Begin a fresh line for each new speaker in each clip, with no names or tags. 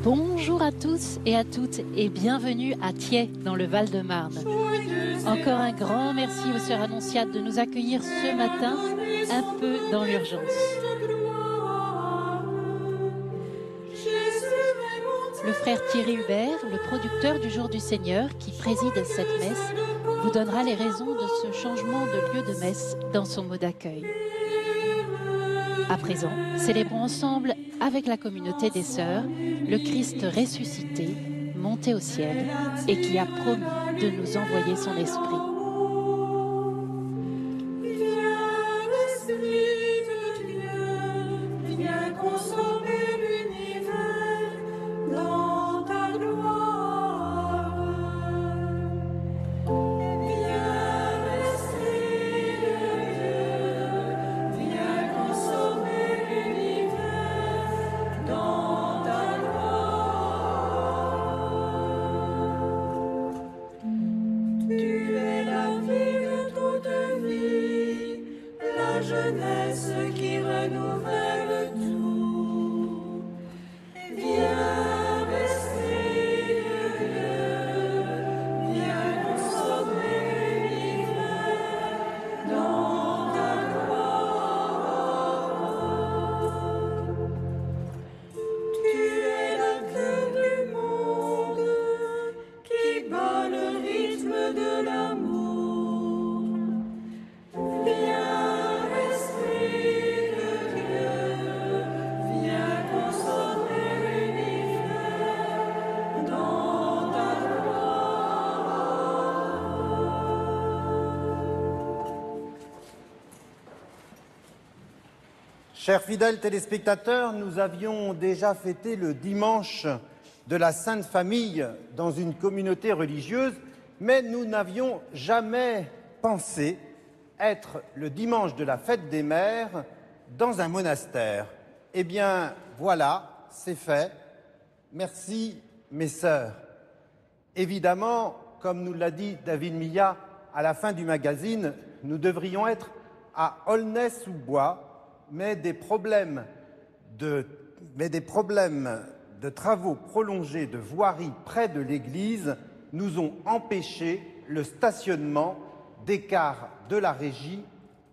Bonjour à tous et à toutes et bienvenue à Thiais dans le Val-de-Marne. Encore un grand merci aux sœurs Annonciates de nous accueillir ce matin un peu dans l'urgence. Le frère Thierry Hubert, le producteur du Jour du Seigneur qui préside cette messe, vous donnera les raisons de ce changement de lieu de messe dans son mot d'accueil. À présent, célébrons ensemble avec la communauté des sœurs le Christ ressuscité, monté au ciel et qui a promis de nous envoyer son esprit.
Chers fidèles téléspectateurs, nous avions déjà fêté le dimanche de la Sainte Famille dans une communauté religieuse, mais nous n'avions jamais pensé être le dimanche de la fête des mères dans un monastère. Eh bien, voilà, c'est fait. Merci, mes sœurs. Évidemment, comme nous l'a dit David Millat à la fin du magazine, nous devrions être à Aulnay-sous-Bois, mais des problèmes de travaux prolongés de voirie près de l'église nous ont empêché le stationnement d'écart de la régie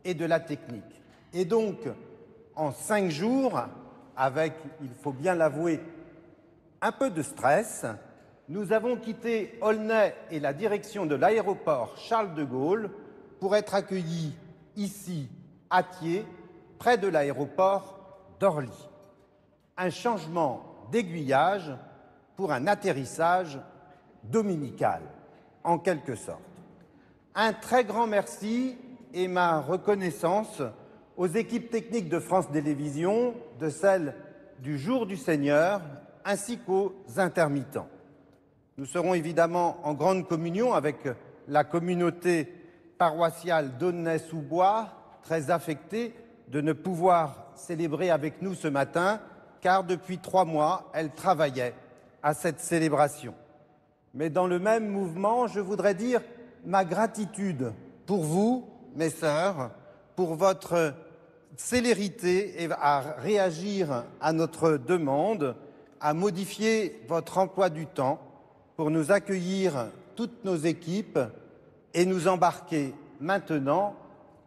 et de la technique. Et donc, en 5 jours, avec, il faut bien l'avouer, un peu de stress, nous avons quitté Aulnay et la direction de l'aéroport Charles de Gaulle pour être accueillis ici, à Thiers, près de l'aéroport d'Orly. Un changement d'aiguillage pour un atterrissage dominical, en quelque sorte. Un très grand merci et ma reconnaissance aux équipes techniques de France Télévisions, de celles du Jour du Seigneur, ainsi qu'aux intermittents. Nous serons évidemment en grande communion avec la communauté paroissiale d'Aulnay-sous-Bois, très affectée de ne pouvoir célébrer avec nous ce matin, car depuis 3 mois, elle travaillait à cette célébration. Mais dans le même mouvement, je voudrais dire ma gratitude pour vous, mes sœurs, pour votre célérité et à réagir à notre demande, à modifier votre emploi du temps pour nous accueillir toutes nos équipes et nous embarquer maintenant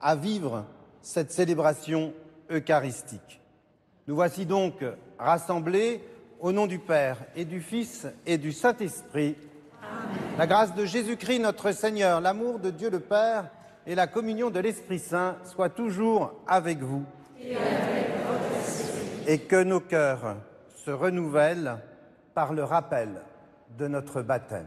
à vivre cette célébration eucharistique. Nous voici donc rassemblés au nom du Père et du Fils et du Saint-Esprit. Amen. La grâce de Jésus-Christ notre Seigneur, l'amour de Dieu le Père et la communion de l'Esprit Saint soient toujours avec vous. Et avec votre esprit. Et que nos cœurs se renouvellent par le rappel de notre baptême.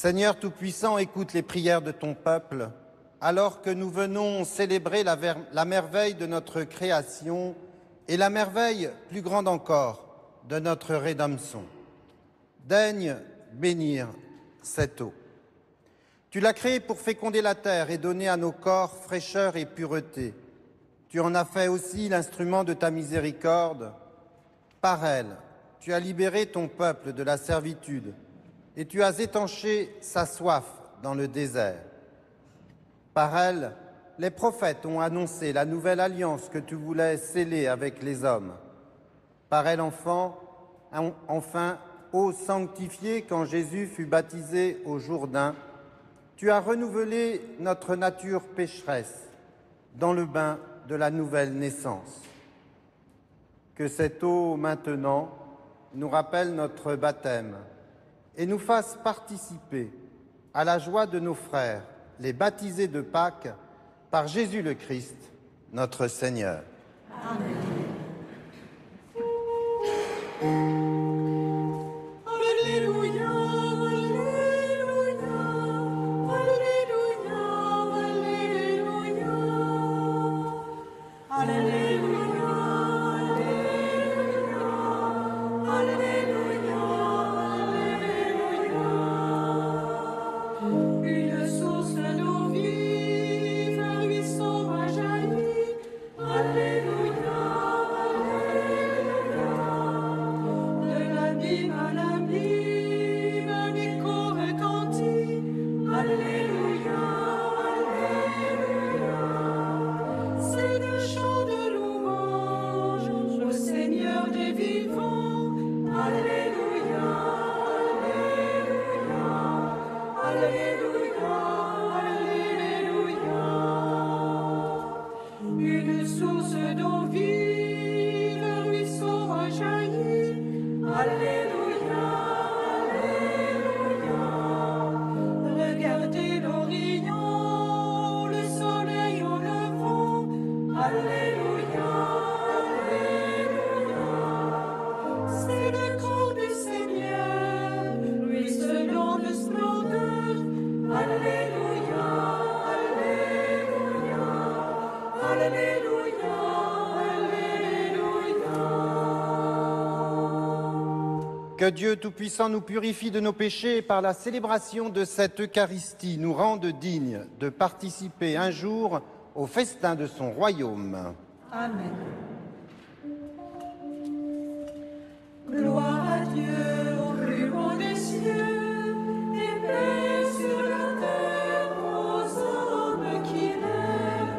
Seigneur Tout-Puissant, écoute les prières de ton peuple, alors que nous venons célébrer la merveille de notre création et la merveille plus grande encore de notre rédemption. Daigne bénir cette eau. Tu l'as créée pour féconder la terre et donner à nos corps fraîcheur et pureté. Tu en as fait aussi l'instrument de ta miséricorde. Par elle, tu as libéré ton peuple de la servitude et tu as étanché sa soif dans le désert. Par elle, les prophètes ont annoncé la nouvelle alliance que tu voulais sceller avec les hommes. Par elle, enfin, ô sanctifié, quand Jésus fut baptisé au Jourdain, tu as renouvelé notre nature pécheresse dans le bain de la nouvelle naissance. Que cette eau maintenant nous rappelle notre baptême et nous fasse participer à la joie de nos frères, les baptisés de Pâques, par Jésus le Christ, notre Seigneur.
Amen.
Que Dieu Tout-Puissant nous purifie de nos péchés et par la célébration de cette Eucharistie nous rende dignes de participer un jour au festin de son royaume.
Amen. Gloire à Dieu au plus haut des cieux et paix sur la terre aux hommes qui l'aiment.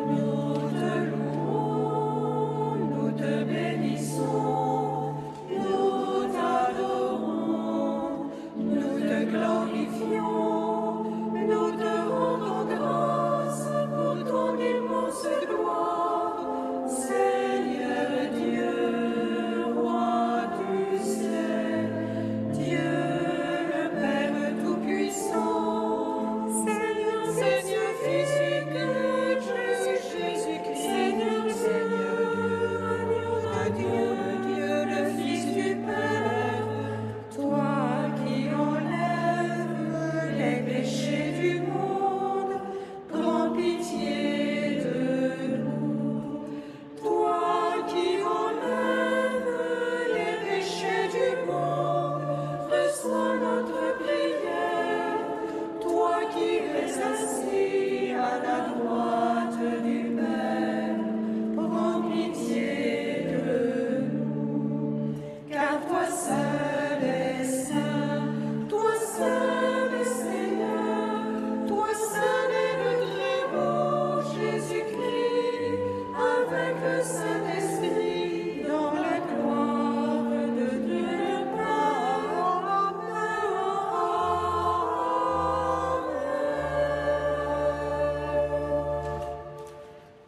Nous te louons, nous te bénissons, nous t'adorons, nous te glorifions, nous te rendons grâce pour ton immense gloire, Seigneur Dieu, roi du ciel, Dieu le Père Tout-Puissant, Seigneur, Seigneur, Fils unique, Jésus-Christ, Seigneur, Dieu, le Fils du Père, toi qui enlèves les péchés du monde, prends pitié de nous. Toi qui enlèves les péchés du monde, reçois notre prière. Toi qui es assis à la droite du Père, prends pitié de nous. Car toi seul es saint, toi seul es Seigneur, toi seul est le très beau Jésus-Christ, avec le Saint-Esprit, dans la gloire de Dieu le Père.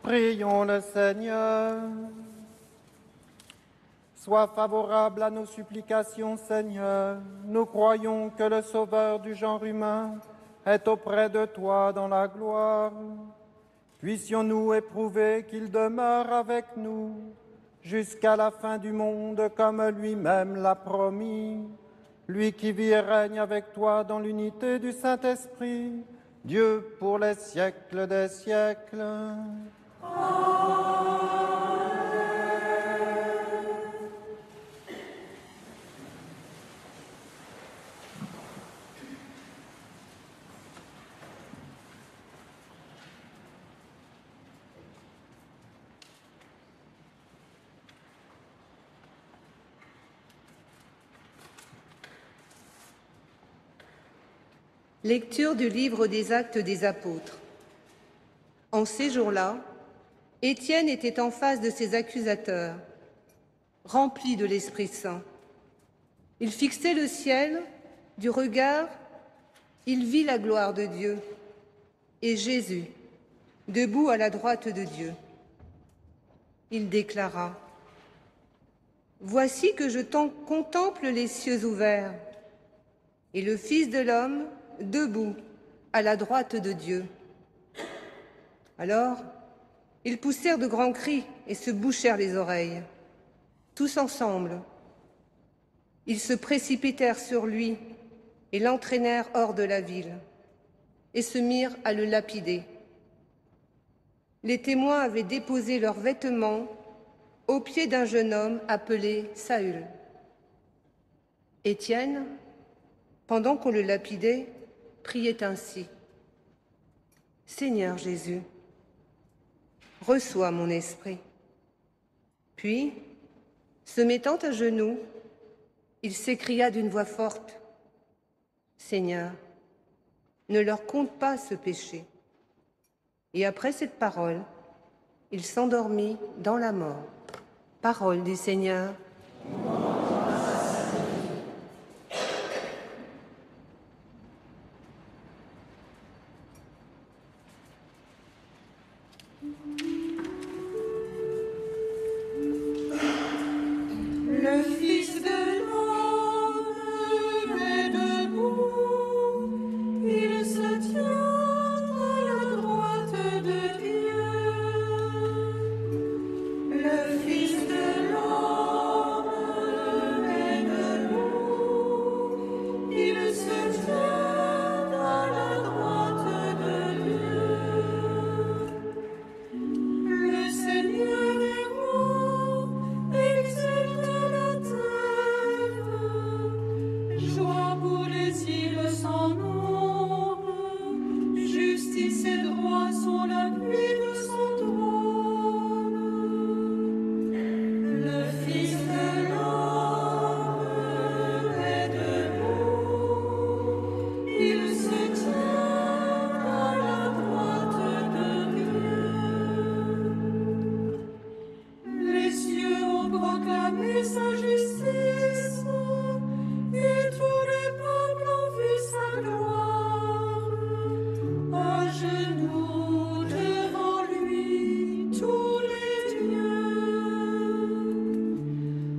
Prions le Seigneur. Sois favorable à nos supplications, Seigneur. Nous croyons que le Sauveur du genre humain est auprès de toi dans la gloire. Puissions-nous éprouver qu'il demeure avec nous jusqu'à la fin du monde, comme lui-même l'a promis. Lui qui vit et règne avec toi dans l'unité du Saint-Esprit, Dieu pour les siècles des siècles.
Lecture du livre des Actes des Apôtres. En ces jours-là, Étienne était en face de ses accusateurs, rempli de l'Esprit Saint. Il fixait le ciel, du regard, il vit la gloire de Dieu et Jésus, debout à la droite de Dieu. Il déclara : « Voici que je contemple les cieux ouverts et le Fils de l'homme debout à la droite de Dieu. » Alors, ils poussèrent de grands cris et se bouchèrent les oreilles. Tous ensemble, ils se précipitèrent sur lui et l'entraînèrent hors de la ville et se mirent à le lapider. Les témoins avaient déposé leurs vêtements aux pieds d'un jeune homme appelé Saül. Étienne, pendant qu'on le lapidait, priait ainsi : « Seigneur Jésus, reçois mon esprit. » Puis, se mettant à genoux, il s'écria d'une voix forte : « Seigneur, ne leur compte pas ce péché. » Et après cette parole, il s'endormit dans la mort. Parole du Seigneur.
Le Fils de l'homme est debout, il se tient à la droite de Dieu. Le Fils de l'homme est debout, il se tient à la droite de Dieu. Le Seigneur est roi, exulte la terre. Joie pour les îles sans nombre, justice et droit sont l'appui de son trône. Le Fils de l'homme est debout, il se tient à la droite de Dieu. Les cieux ont proclamé sa justice, et tous les peuples ont vu sa gloire. À genoux devant lui, tous les dieux.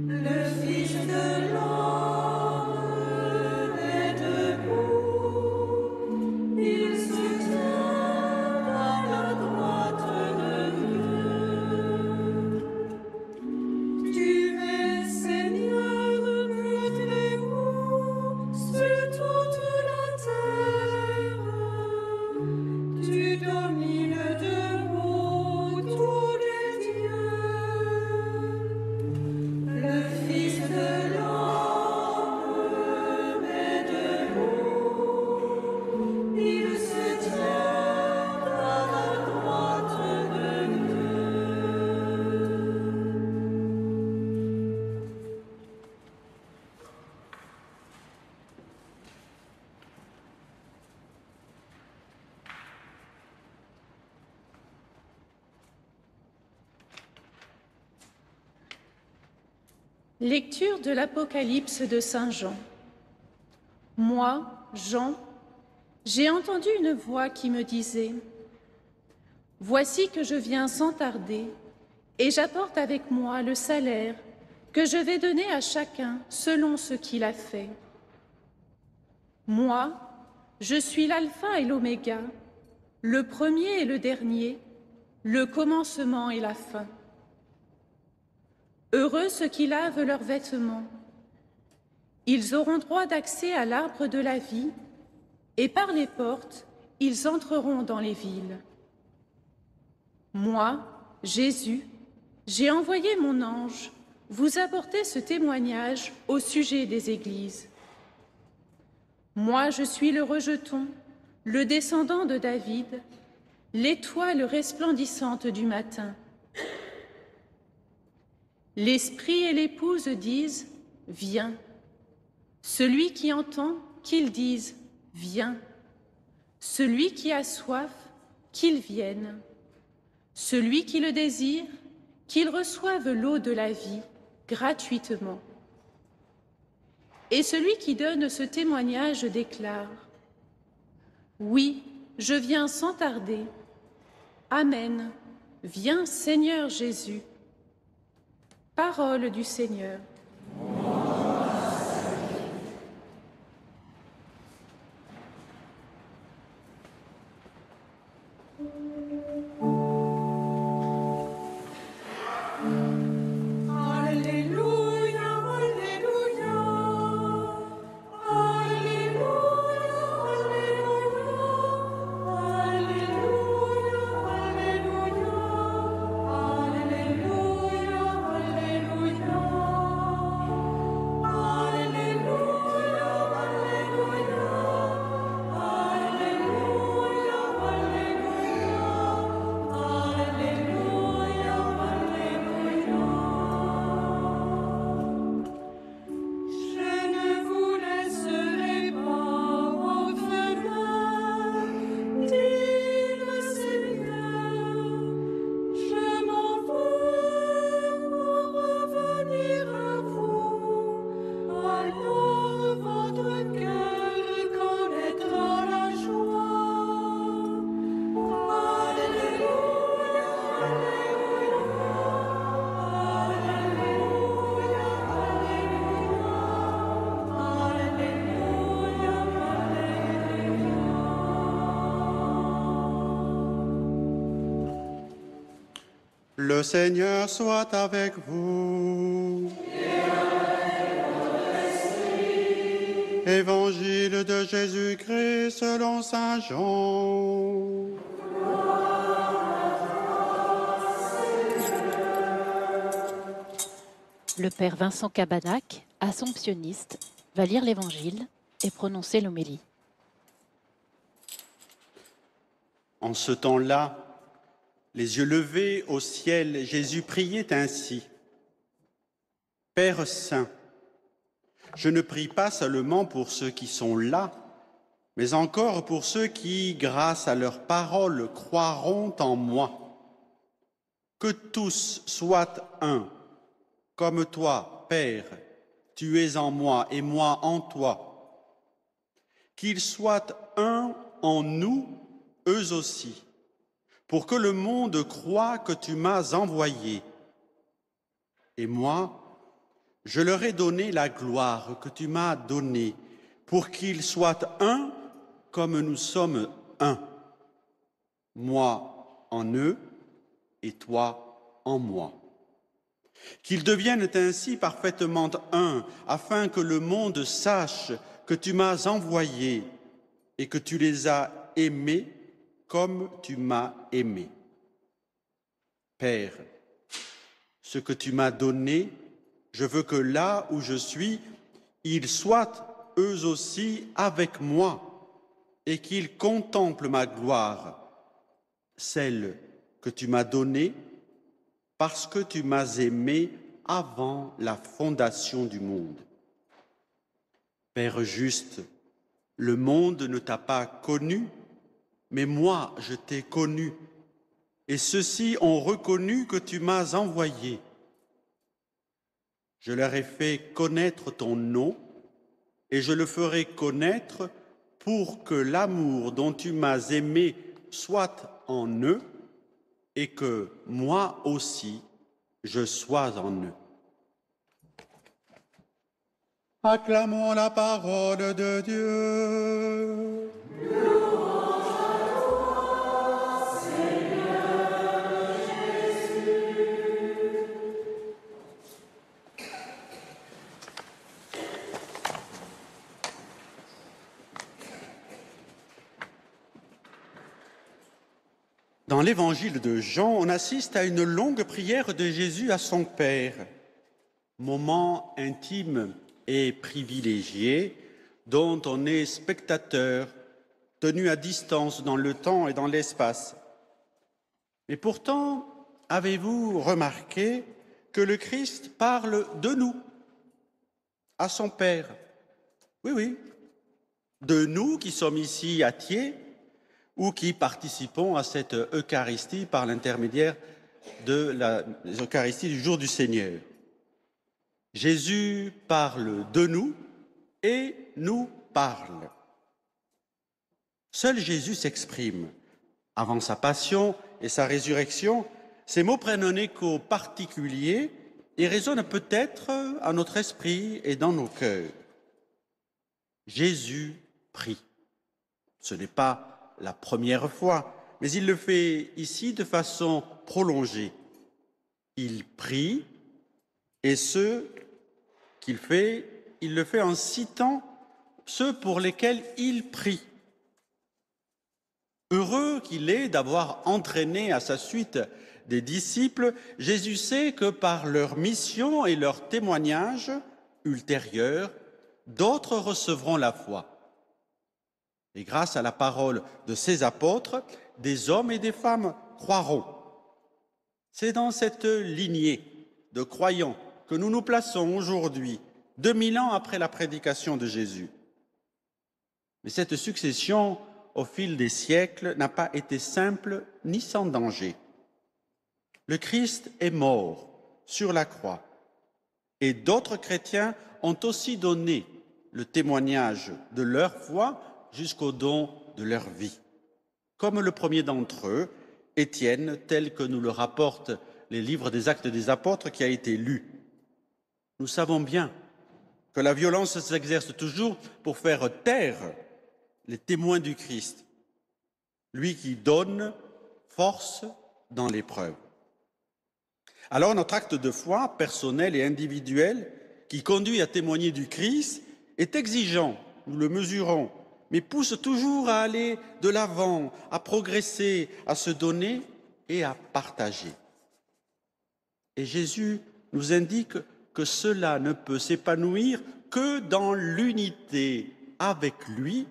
Le Fils de l'homme est debout, il se tient à la droite de Dieu. Tu es Seigneur le Très-Haut sur toute la terre. Tu domines debout tous les dieux. Le Fils de l'homme est debout, il se tient à la droite de Dieu.
Lecture de l'Apocalypse de Saint Jean. Moi, Jean, j'ai entendu une voix qui me disait : « Voici que je viens sans tarder, et j'apporte avec moi le salaire que je vais donner à chacun selon ce qu'il a fait. Moi, je suis l'alpha et l'oméga, le premier et le dernier, le commencement et la fin. Heureux ceux qui lavent leurs vêtements. Ils auront droit d'accès à l'arbre de la vie, et par les portes, ils entreront dans les villes. Moi, Jésus, j'ai envoyé mon ange vous apporter ce témoignage au sujet des églises. Moi, je suis le rejeton, le descendant de David, l'étoile resplendissante du matin. L'Esprit et l'Épouse disent « Viens ». Celui qui entend, qu'il dise « Viens ».
Celui qui a soif, qu'il vienne. Celui qui le désire, qu'il reçoive l'eau de la vie gratuitement. Et celui qui donne ce témoignage déclare: Oui, je viens sans tarder. Amen. Viens, Seigneur Jésus. Parole du Seigneur.
Le Seigneur soit avec vous. Évangile de Jésus-Christ selon saint Jean.
Le père Vincent Cabanac, assomptionniste, va lire l'Évangile et prononcer l'homélie.
En ce temps-là, les yeux levés au ciel, Jésus priait ainsi. Père saint, je ne prie pas seulement pour ceux qui sont là, mais encore pour ceux qui, grâce à leur parole, croiront en moi. Que tous soient un, comme toi, Père, tu es en moi et moi en toi. Qu'ils soient un en nous, eux aussi, pour que le monde croie que tu m'as envoyé. Et moi, je leur ai donné la gloire que tu m'as donnée, pour qu'ils soient un comme nous sommes un. Moi en eux et toi en moi. Qu'ils deviennent ainsi parfaitement un, afin que le monde sache que tu m'as envoyé et que tu les as aimés comme tu m'as aimé. Père, ce que tu m'as donné, je veux que là où je suis, ils soient eux aussi avec moi et qu'ils contemplent ma gloire, celle que tu m'as donnée parce que tu m'as aimé avant la fondation du monde. Père juste, le monde ne t'a pas connu, mais moi, je t'ai connu, et ceux-ci ont reconnu que tu m'as envoyé. Je leur ai fait connaître ton nom, et je le ferai connaître pour que l'amour dont tu m'as aimé soit en eux, et que moi aussi, je sois en eux. Acclamons la parole de Dieu. Dans l'évangile de Jean, on assiste à une longue prière de Jésus à son Père, moment intime et privilégié dont on est spectateur, tenu à distance dans le temps et dans l'espace. Et pourtant, avez-vous remarqué que le Christ parle de nous, à son Père? Oui, de nous qui sommes ici à Thiers, ou qui participons à cette Eucharistie par l'intermédiaire de l'Eucharistie du jour du Seigneur. Jésus parle de nous et nous parle. Seul Jésus s'exprime. Avant sa passion et sa résurrection, ces mots prennent un écho particulier et résonnent peut-être à notre esprit et dans nos cœurs. Jésus prie. Ce n'est pas la première fois, mais il le fait ici de façon prolongée. Il prie et ce qu'il fait, il le fait en citant ceux pour lesquels il prie. Heureux qu'il est d'avoir entraîné à sa suite des disciples, Jésus sait que par leur mission et leur témoignage ultérieurs, d'autres recevront la foi. Et grâce à la parole de ses apôtres, des hommes et des femmes croiront. C'est dans cette lignée de croyants que nous nous plaçons aujourd'hui, 2000 ans après la prédication de Jésus. Mais cette succession, au fil des siècles, n'a pas été simple ni sans danger. Le Christ est mort sur la croix et d'autres chrétiens ont aussi donné le témoignage de leur foi jusqu'au don de leur vie. Comme le premier d'entre eux, Étienne, tel que nous le rapportent les livres des Actes des Apôtres qui a été lu. Nous savons bien que la violence s'exerce toujours pour faire taire les témoins du Christ, lui qui donne force dans l'épreuve. Alors notre acte de foi, personnel et individuel, qui conduit à témoigner du Christ, est exigeant, nous le mesurons, mais pousse toujours à aller de l'avant, à progresser, à se donner et à partager. Et Jésus nous indique que cela ne peut s'épanouir que dans l'unité avec lui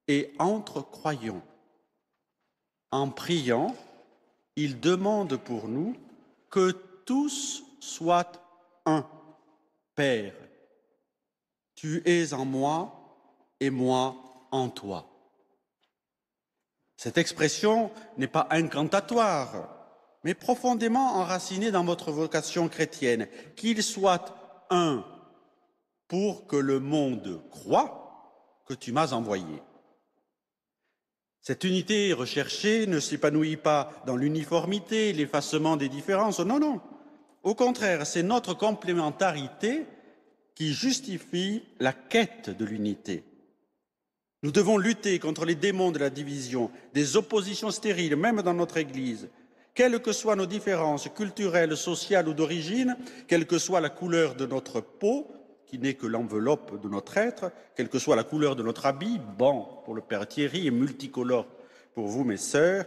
et entre croyants. En priant, il demande pour nous que tous soient un. Père, tu es en moi et moi en toi. Cette expression n'est pas incantatoire, mais profondément enracinée dans votre vocation chrétienne, qu'il soit un pour que le monde croie que tu m'as envoyé. Cette unité recherchée ne s'épanouit pas dans l'uniformité, l'effacement des différences, non, non. Au contraire, c'est notre complémentarité qui justifie la quête de l'unité. Nous devons lutter contre les démons de la division, des oppositions stériles, même dans notre Église. Quelles que soient nos différences culturelles, sociales ou d'origine, quelle que soit la couleur de notre peau, qui n'est que l'enveloppe de notre être, quelle que soit la couleur de notre habit, bon pour le Père Thierry et multicolore pour vous, mes sœurs,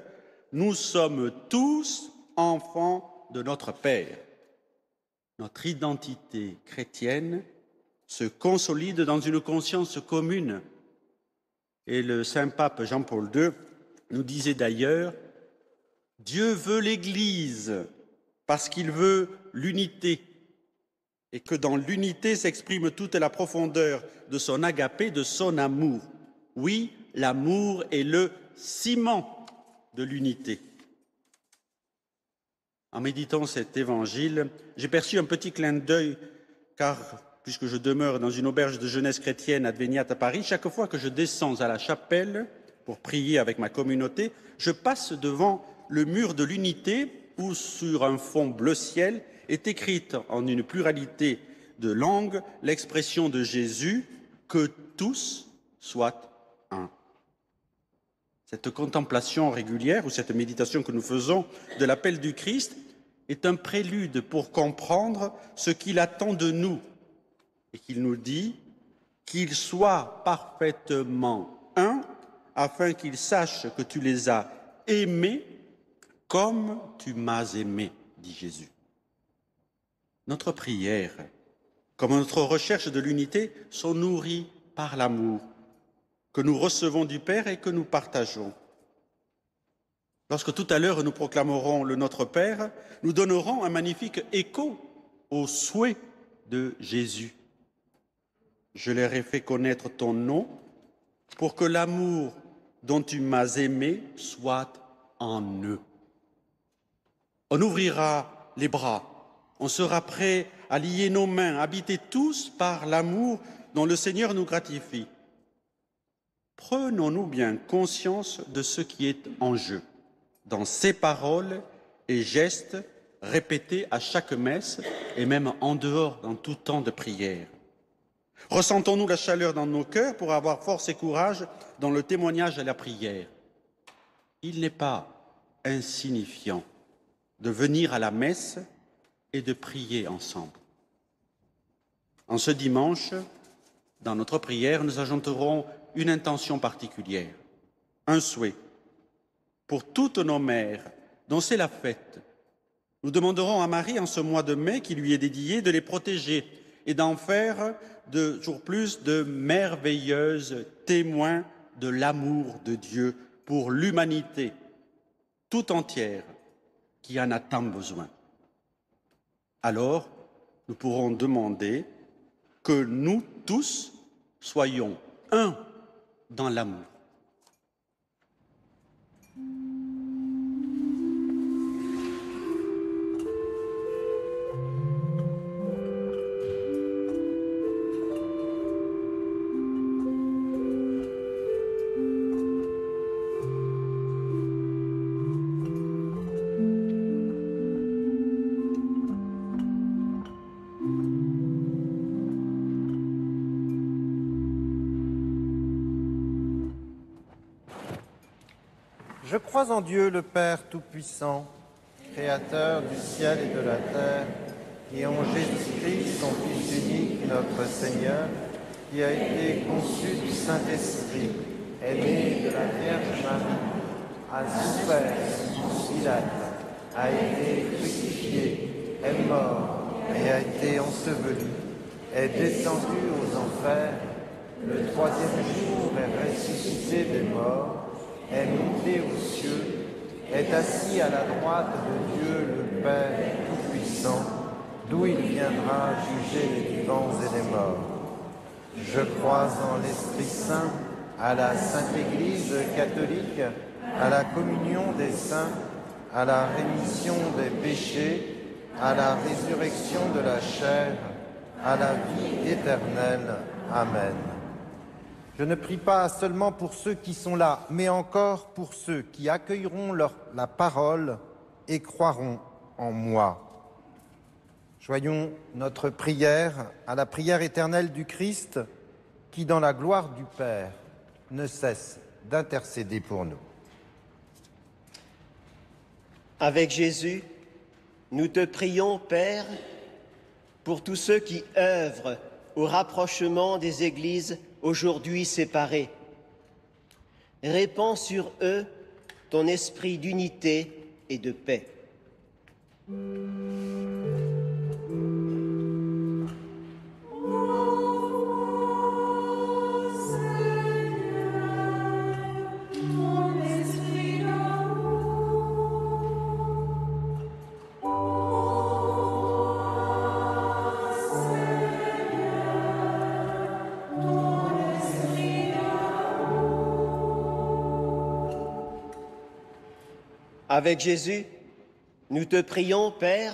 nous sommes tous enfants de notre Père. Notre identité chrétienne se consolide dans une conscience commune. Et le Saint-Pape Jean-Paul II nous disait d'ailleurs « Dieu veut l'Église parce qu'il veut l'unité et que dans l'unité s'exprime toute la profondeur de son agapé, de son amour. Oui, l'amour est le ciment de l'unité. » En méditant cet évangile, j'ai perçu un petit clin d'œil, car puisque je demeure dans une auberge de jeunesse chrétienne Adveniat à Paris, chaque fois que je descends à la chapelle pour prier avec ma communauté, je passe devant le mur de l'unité où, sur un fond bleu ciel, est écrite en une pluralité de langues l'expression de Jésus « que tous soient un ». Cette contemplation régulière ou cette méditation que nous faisons de l'appel du Christ est un prélude pour comprendre ce qu'il attend de nous et qu'il nous dit qu'ils soient parfaitement un afin qu'ils sachent que tu les as aimés comme tu m'as aimé, dit Jésus. Notre prière, comme notre recherche de l'unité, sont nourries par l'amour que nous recevons du Père et que nous partageons. Lorsque tout à l'heure nous proclamerons le Notre Père, nous donnerons un magnifique écho au souhait de Jésus. Je leur ai fait connaître ton nom pour que l'amour dont tu m'as aimé soit en eux. On ouvrira les bras, on sera prêt à lier nos mains, habités tous par l'amour dont le Seigneur nous gratifie. Prenons-nous bien conscience de ce qui est en jeu dans ces paroles et gestes répétés à chaque messe et même en dehors dans tout temps de prière. Ressentons-nous la chaleur dans nos cœurs pour avoir force et courage dans le témoignage et la prière. Il n'est pas insignifiant de venir à la messe et de prier ensemble. En ce dimanche, dans notre prière, nous ajouterons une intention particulière, un souhait pour toutes nos mères dont c'est la fête. Nous demanderons à Marie, en ce mois de mai qui lui est dédié, de les protéger et d'en faire de toujours plus de merveilleuses témoins de l'amour de Dieu pour l'humanité tout entière qui en a tant besoin. Alors, nous pourrons demander que nous tous soyons un dans l'amour.
Je crois en Dieu, le Père Tout-Puissant, Créateur du ciel et de la terre, et en Jésus-Christ, son Fils unique, notre Seigneur, qui a été conçu du Saint-Esprit, est né de la Vierge Marie, a souffert sous Pilate, a été crucifié, est mort et a été enseveli, est descendu aux enfers, le troisième jour est ressuscité des morts, est monté aux cieux, est assis à la droite de Dieu le Père Tout-Puissant, d'où il viendra juger les vivants et les morts. Je crois en l'Esprit Saint, à la Sainte Église catholique, à la communion des saints, à la rémission des péchés, à la résurrection de la chair, à la vie éternelle. Amen. Je ne prie pas seulement pour ceux qui sont là, mais encore pour ceux qui accueilleront la parole et croiront en moi. Joignons notre prière à la prière éternelle du Christ qui, dans la gloire du Père, ne cesse d'intercéder pour nous.
Avec Jésus, nous te prions, Père, pour tous ceux qui œuvrent au rapprochement des églises aujourd'hui séparés. Répands sur eux ton esprit d'unité et de paix. Avec Jésus, nous te prions, Père,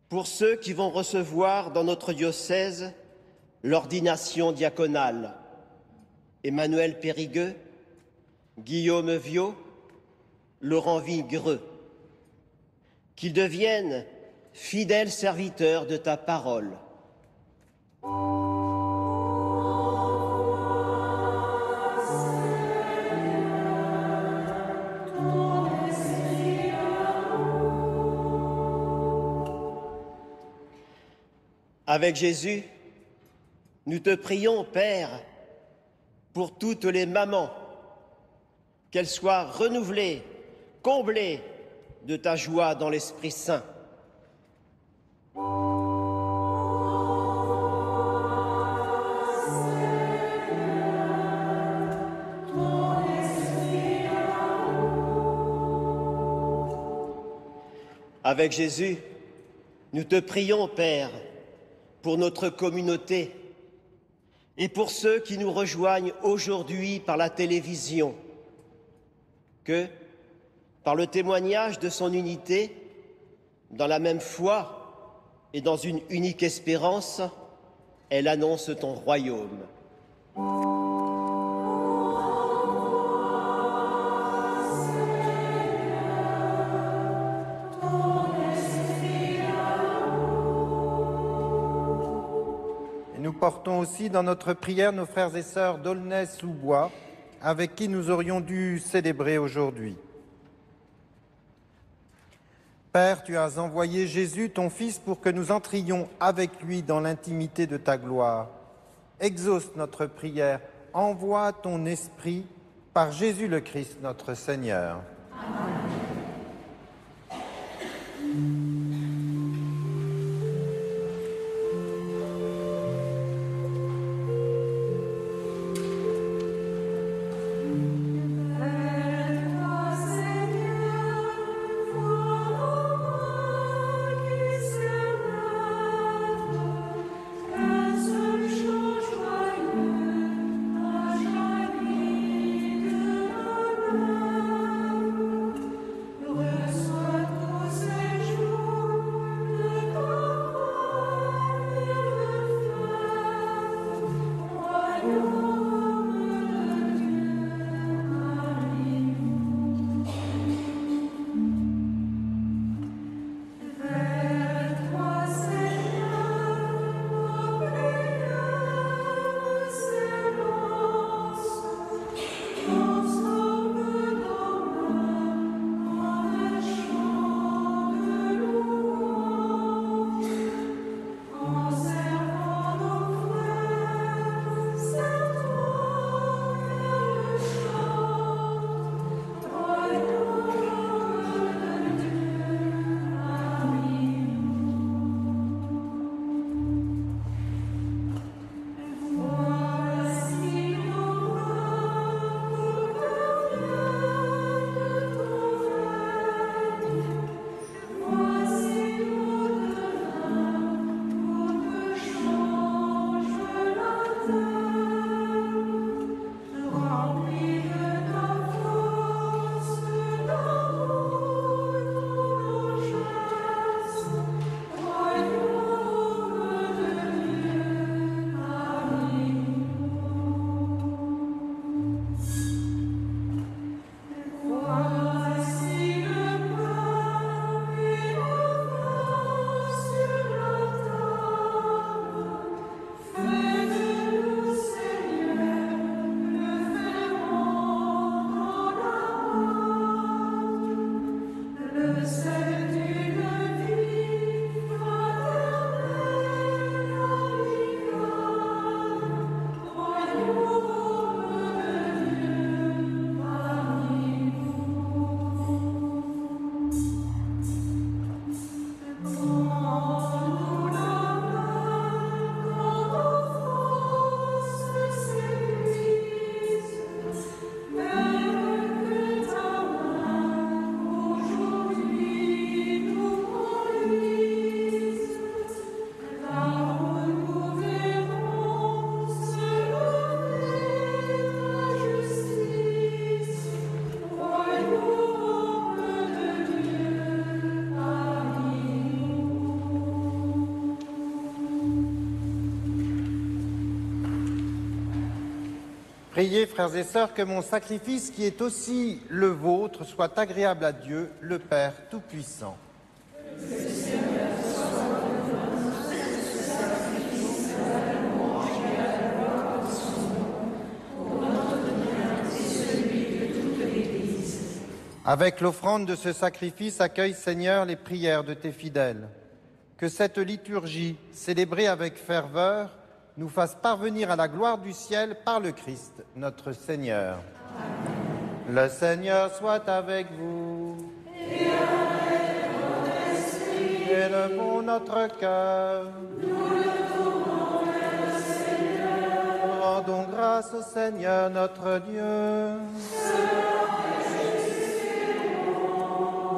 pour ceux qui vont recevoir dans notre diocèse l'ordination diaconale. Emmanuel Périgueux, Guillaume Viau, Laurent Vigreux. Qu'ils deviennent fidèles serviteurs de ta parole. Avec Jésus, nous te prions, Père, pour toutes les mamans, qu'elles soient renouvelées, comblées de ta joie dans l'Esprit Saint. Avec Jésus, nous te prions, Père, pour notre communauté et pour ceux qui nous rejoignent aujourd'hui par la télévision, que, par le témoignage de son unité, dans la même foi et dans une unique espérance, elle annonce ton royaume.
Et nous portons aussi dans notre prière nos frères et sœurs d'Aulnay-sous-Bois, avec qui nous aurions dû célébrer aujourd'hui. Père, tu as envoyé Jésus, ton Fils, pour que nous entrions avec lui dans l'intimité de ta gloire. Exauce notre prière, envoie ton Esprit par Jésus le Christ, notre Seigneur. Priez, frères et sœurs, que mon sacrifice, qui est aussi le vôtre, soit agréable à Dieu, le Père Tout-Puissant. Avec l'offrande de ce sacrifice, accueille, Seigneur, les prières de tes fidèles. Que cette liturgie, célébrée avec ferveur, nous fasse parvenir à la gloire du ciel par le Christ, notre Seigneur. Amen. Le Seigneur soit avec vous.
Et avec ton esprit.
Élevons notre cœur.
Nous le tournons vers le Seigneur.
Rendons grâce au Seigneur notre Dieu.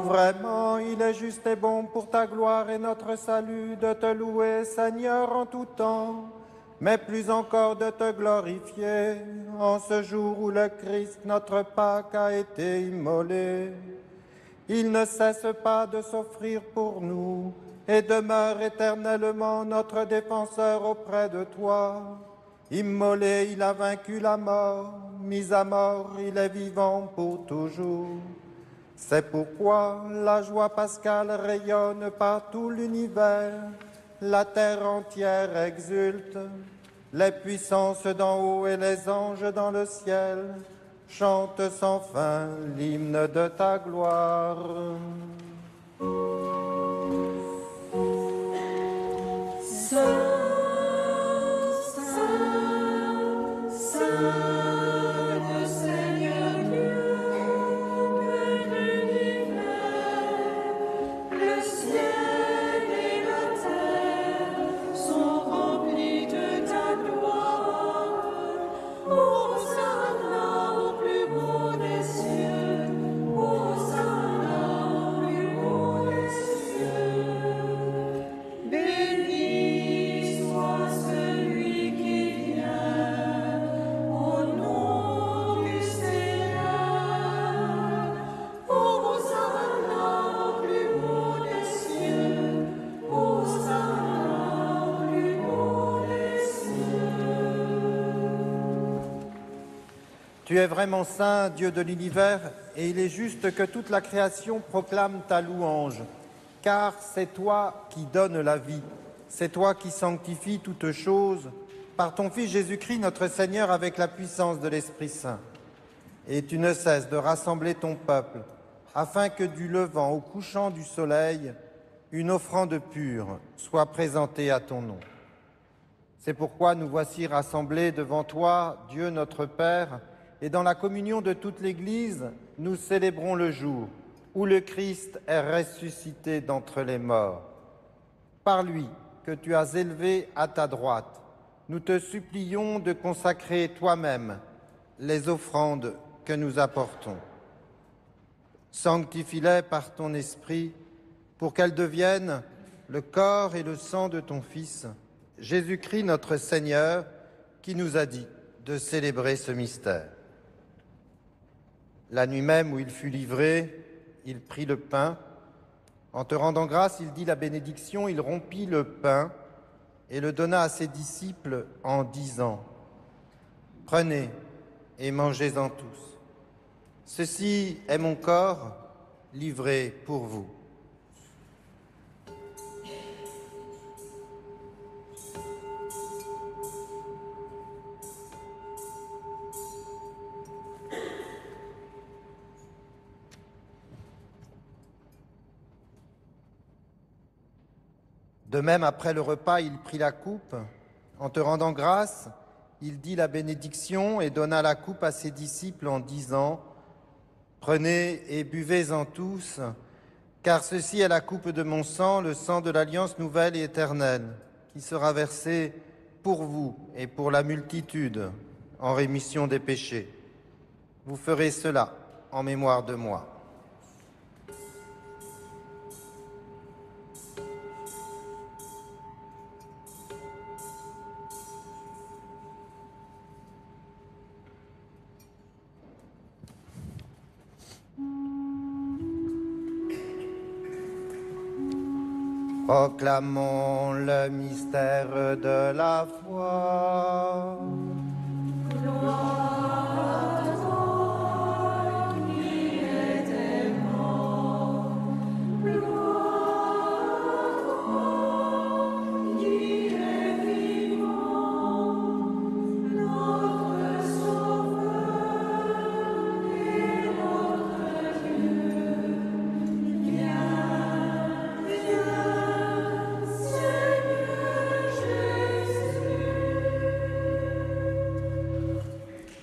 Vraiment, il est juste et bon pour ta gloire et notre salut de te louer, Seigneur, en tout temps. mais plus encore de te glorifier en ce jour où le Christ, notre Pâque, a été immolé. Il ne cesse pas de s'offrir pour nous et demeure éternellement notre défenseur auprès de toi. Immolé, il a vaincu la mort, mis à mort, il est vivant pour toujours. C'est pourquoi la joie pascale rayonne par tout l'univers, la terre entière exulte, les puissances d'en haut et les anges dans le ciel chantent sans fin l'hymne de ta gloire. Tu es vraiment saint, Dieu de l'univers, et il est juste que toute la création proclame ta louange, car c'est toi qui donnes la vie, c'est toi qui sanctifies toutes choses, par ton Fils Jésus-Christ, notre Seigneur, avec la puissance de l'Esprit Saint. Et tu ne cesses de rassembler ton peuple, afin que du levant au couchant du soleil, une offrande pure soit présentée à ton nom. C'est pourquoi nous voici rassemblés devant toi, Dieu notre Père, et dans la communion de toute l'Église, nous célébrons le jour où le Christ est ressuscité d'entre les morts. Par lui, que tu as élevé à ta droite, nous te supplions de consacrer toi-même les offrandes que nous apportons. Sanctifie-les par ton Esprit pour qu'elles deviennent le corps et le sang de ton Fils, Jésus-Christ notre Seigneur, qui nous a dit de célébrer ce mystère. La nuit même où il fut livré, il prit le pain. En te rendant grâce, il dit la bénédiction, il rompit le pain et le donna à ses disciples en disant « Prenez et mangez-en tous. Ceci est mon corps livré pour vous. » De même, après le repas, il prit la coupe. En te rendant grâce, il dit la bénédiction et donna la coupe à ses disciples en disant « Prenez et buvez-en tous, car ceci est la coupe de mon sang, le sang de l'alliance nouvelle et éternelle, qui sera versé pour vous et pour la multitude en rémission des péchés. Vous ferez cela en mémoire de moi. » Proclamons le mystère de la foi.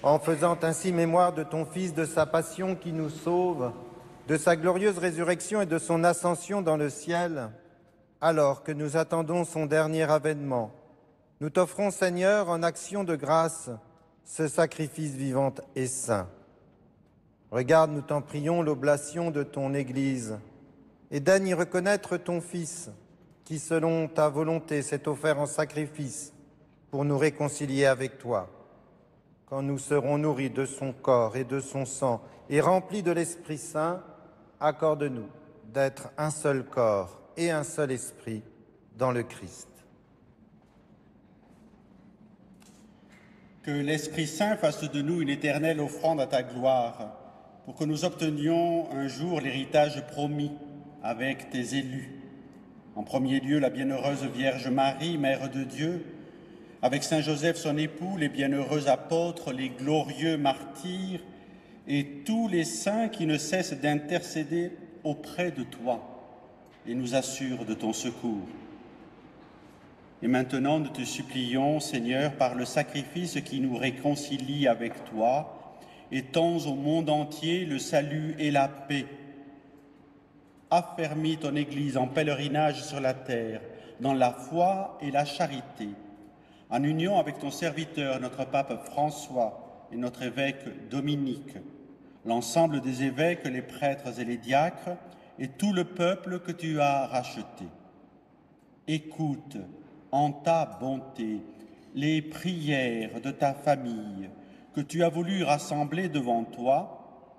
En faisant ainsi mémoire de ton Fils, de sa passion qui nous sauve, de sa glorieuse résurrection et de son ascension dans le ciel, alors que nous attendons son dernier avènement, nous t'offrons, Seigneur, en action de grâce, ce sacrifice vivant et saint. Regarde, nous t'en prions, l'oblation de ton Église, et daigne y reconnaître ton Fils, qui, selon ta volonté, s'est offert en sacrifice pour nous réconcilier avec toi. Quand nous serons nourris de son corps et de son sang et remplis de l'Esprit Saint, accorde-nous d'être un seul corps et un seul esprit dans le Christ.
Que l'Esprit Saint fasse de nous une éternelle offrande à ta gloire, pour que nous obtenions un jour l'héritage promis avec tes élus. En premier lieu, la bienheureuse Vierge Marie, Mère de Dieu, avec Saint Joseph son époux, les bienheureux apôtres, les glorieux martyrs et tous les saints qui ne cessent d'intercéder auprès de toi et nous assurent de ton secours. Et maintenant, nous te supplions, Seigneur, par le sacrifice qui nous réconcilie avec toi, étends au monde entier le salut et la paix. Affermis ton Église en pèlerinage sur la terre, dans la foi et la charité, en union avec ton serviteur, notre pape François et notre évêque Dominique, l'ensemble des évêques, les prêtres et les diacres, et tout le peuple que tu as racheté. Écoute, en ta bonté, les prières de ta famille que tu as voulu rassembler devant toi.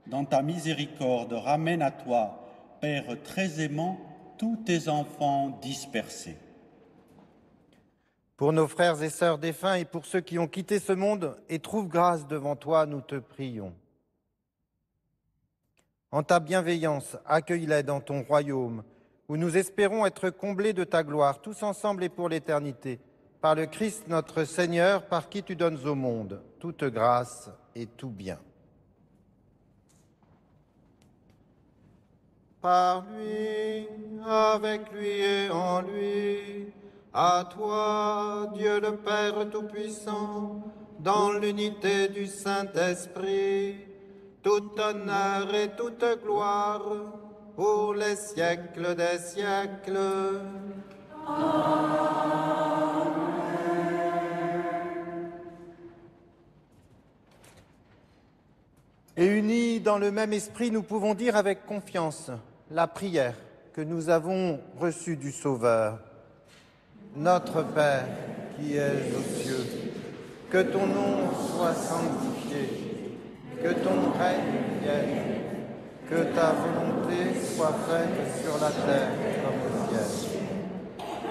Dans ta miséricorde, ramène à toi, Père très aimant, tous tes enfants dispersés.
Pour nos frères et sœurs défunts et pour ceux qui ont quitté ce monde et trouvent grâce devant toi, nous te prions. En ta bienveillance, accueille-les dans ton royaume, où nous espérons être comblés de ta gloire, tous ensemble et pour l'éternité, par le Christ notre Seigneur, par qui tu donnes au monde toute grâce et tout bien. Par lui, avec lui et en lui, à toi, Dieu le Père Tout-Puissant, dans l'unité du Saint-Esprit, tout honneur et toute gloire, pour les siècles des siècles. Et unis dans le même esprit, nous pouvons dire avec confiance la prière que nous avons reçue du Sauveur. Notre Père qui es aux cieux, que ton nom soit sanctifié, que ton règne vienne, que ta volonté soit faite sur la terre comme au ciel.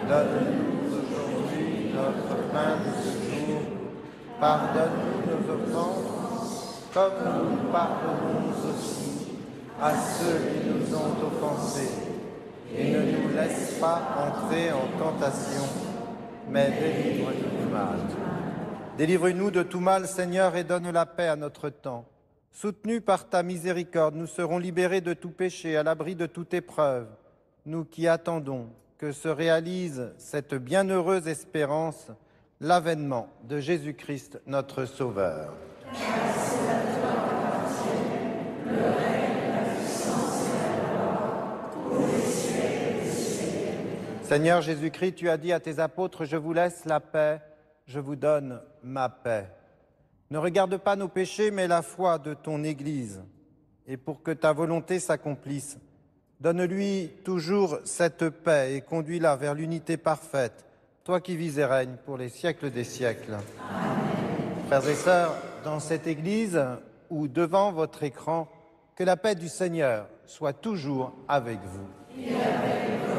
Donne-nous aujourd'hui notre pain de ce jour. Pardonne-nous nos offenses, comme nous pardonnons aussi à ceux qui nous ont offensés. Et ne nous laisse pas entrer en tentation, mais délivre-nous du mal. Délivre-nous de tout mal, Seigneur, et donne la paix à notre temps. Soutenus par ta miséricorde, nous serons libérés de tout péché, à l'abri de toute épreuve. Nous qui attendons que se réalise cette bienheureuse espérance, l'avènement de Jésus-Christ, notre Sauveur. Seigneur Jésus-Christ, tu as dit à tes apôtres, je vous laisse la paix, je vous donne ma paix. Ne regarde pas nos péchés, mais la foi de ton Église. Et pour que ta volonté s'accomplisse, donne-lui toujours cette paix et conduis-la vers l'unité parfaite, toi qui vis et règnes pour les siècles des siècles. Amen. Frères et sœurs, dans cette Église ou devant votre écran, que la paix du Seigneur soit toujours avec vous. Et avec vous.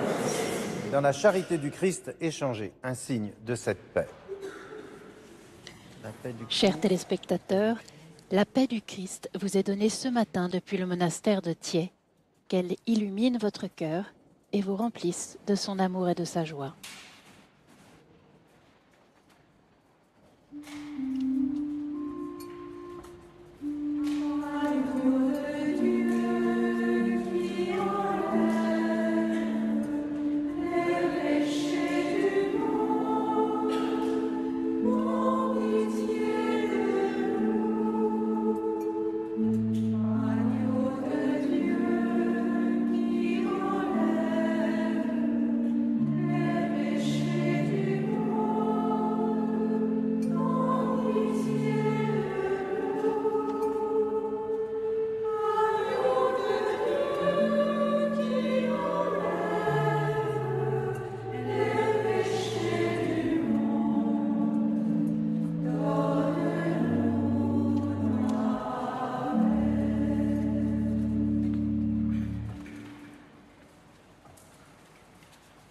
Dans la charité du Christ, échangez un signe de cette paix.
Chers téléspectateurs, la paix du Christ vous est donnée ce matin depuis le monastère de Thiais. Qu'elle illumine votre cœur et vous remplisse de son amour et de sa joie.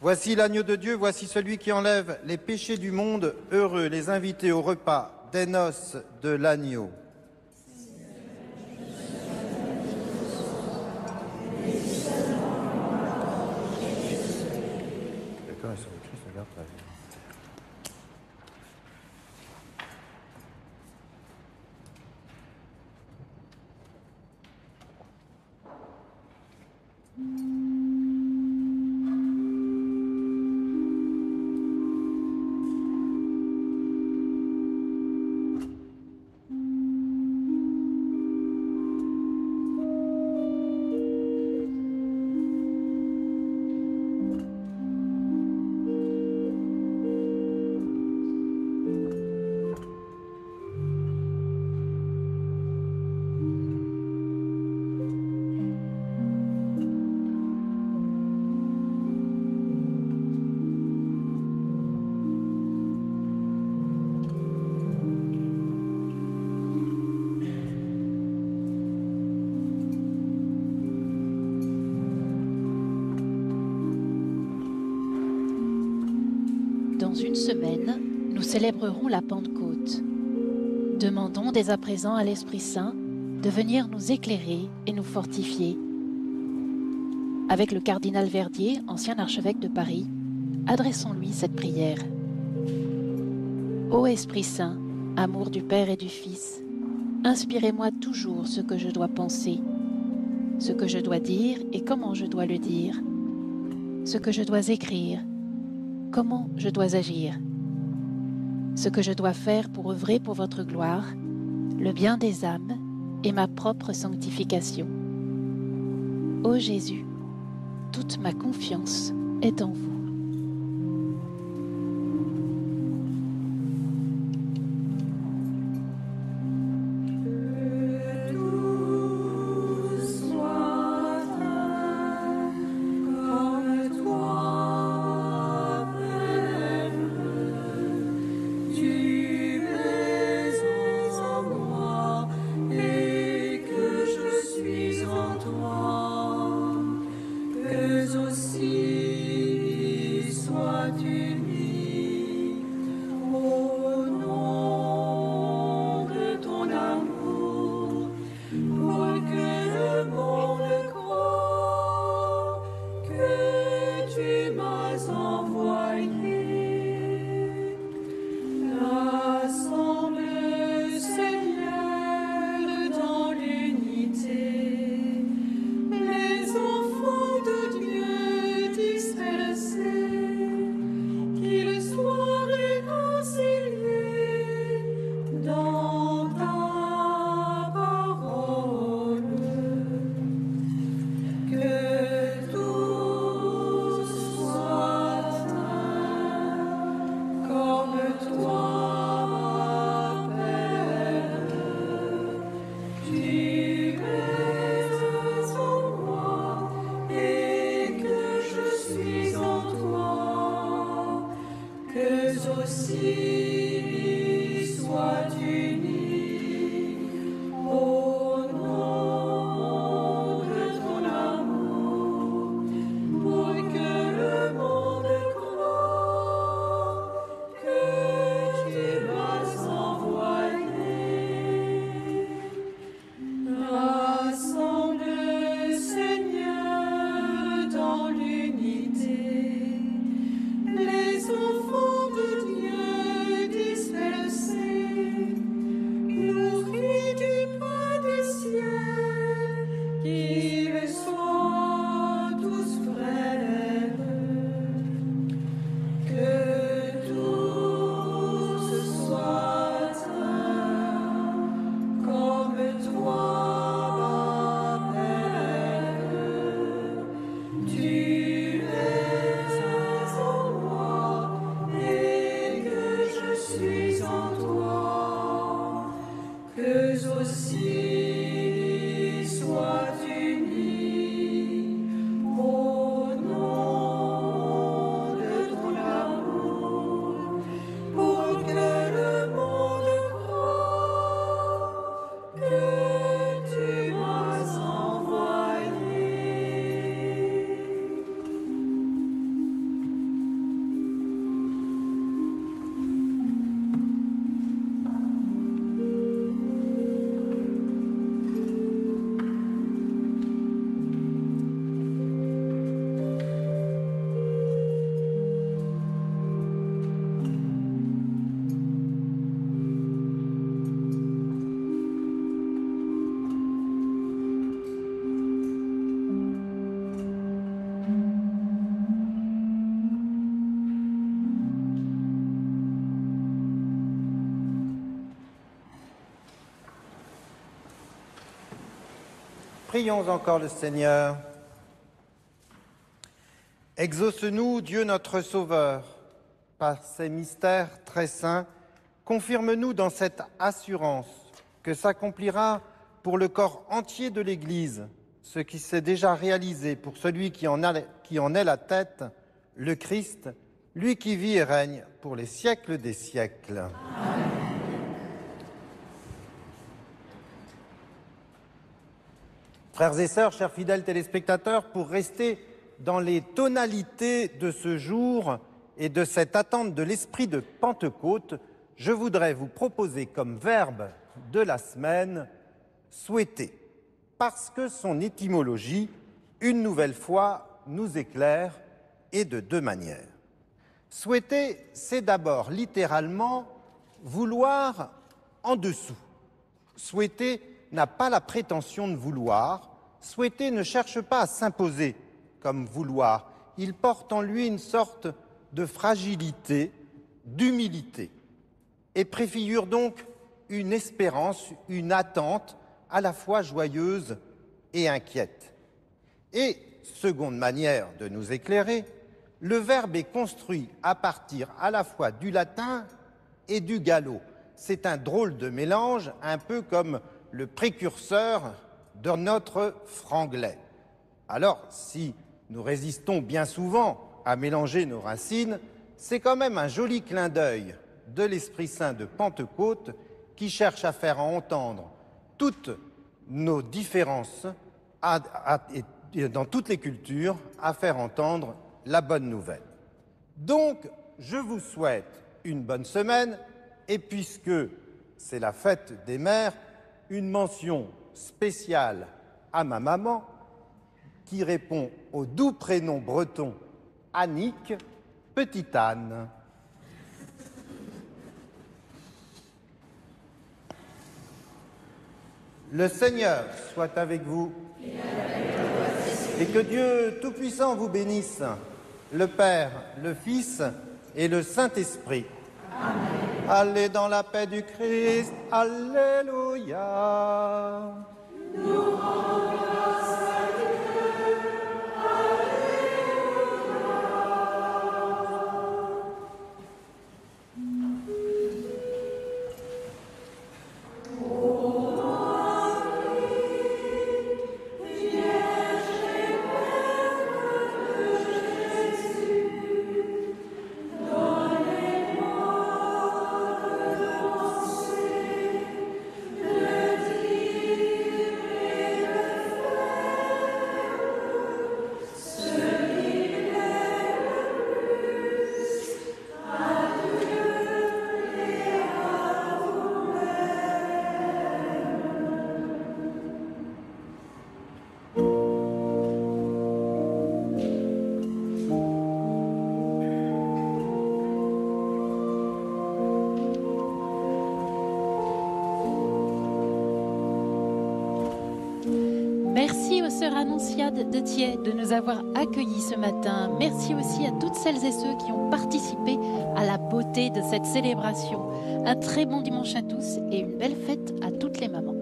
Voici l'agneau de Dieu, voici celui qui enlève les péchés du monde. Heureux les invités au repas des noces de l'agneau.
Dans une semaine, nous célébrerons la Pentecôte. Demandons dès à présent à l'Esprit Saint de venir nous éclairer et nous fortifier. Avec le cardinal Verdier, ancien archevêque de Paris, adressons-lui cette prière. Ô Esprit Saint, amour du Père et du Fils, inspirez-moi toujours ce que je dois penser, ce que je dois dire et comment je dois le dire, ce que je dois écrire, comment je dois agir, ce que je dois faire pour œuvrer pour votre gloire, le bien des âmes et ma propre sanctification. Ô Jésus, toute ma confiance est en vous.
Les enfants de Dieu
Prions encore le Seigneur. Exauce-nous, Dieu notre Sauveur, par ces mystères très saints, confirme-nous dans cette assurance que s'accomplira pour le corps entier de l'Église ce qui s'est déjà réalisé pour celui qui en est la tête, le Christ, lui qui vit et règne pour les siècles des siècles. Amen. Frères et sœurs, chers fidèles téléspectateurs, pour rester dans les tonalités de ce jour et de cette attente de l'esprit de Pentecôte, je voudrais vous proposer comme verbe de la semaine « souhaiter », parce que son étymologie, une nouvelle fois, nous éclaire, et de deux manières. Souhaiter, c'est d'abord littéralement vouloir en dessous. Souhaiter n'a pas la prétention de vouloir. Souhaiter ne cherche pas à s'imposer comme vouloir. Il porte en lui une sorte de fragilité, d'humilité, et préfigure donc une espérance, une attente à la fois joyeuse et inquiète. Et, seconde manière de nous éclairer, le verbe est construit à partir à la fois du latin et du gallo. C'est un drôle de mélange, un peu comme le précurseur de notre franglais. Alors, si nous résistons bien souvent à mélanger nos racines, c'est quand même un joli clin d'œil de l'Esprit Saint de Pentecôte qui cherche à faire entendre toutes nos différences dans toutes les cultures, à faire entendre la bonne nouvelle. Donc, je vous souhaite une bonne semaine et puisque c'est la fête des mères, une mention spéciale à ma maman qui répond au doux prénom breton Annick, Petite Anne. Le Seigneur soit avec vous et que Dieu Tout-Puissant vous bénisse, le Père, le Fils et le Saint-Esprit. Amen. Allez dans la paix du Christ. Alléluia. Nous rendons grâce à Dieu.
Merci aux sœurs Annonciades de Thiais de nous avoir accueillis ce matin. Merci aussi à toutes celles et ceux qui ont participé à la beauté de cette célébration. Un très bon dimanche à tous et une belle fête à toutes les mamans.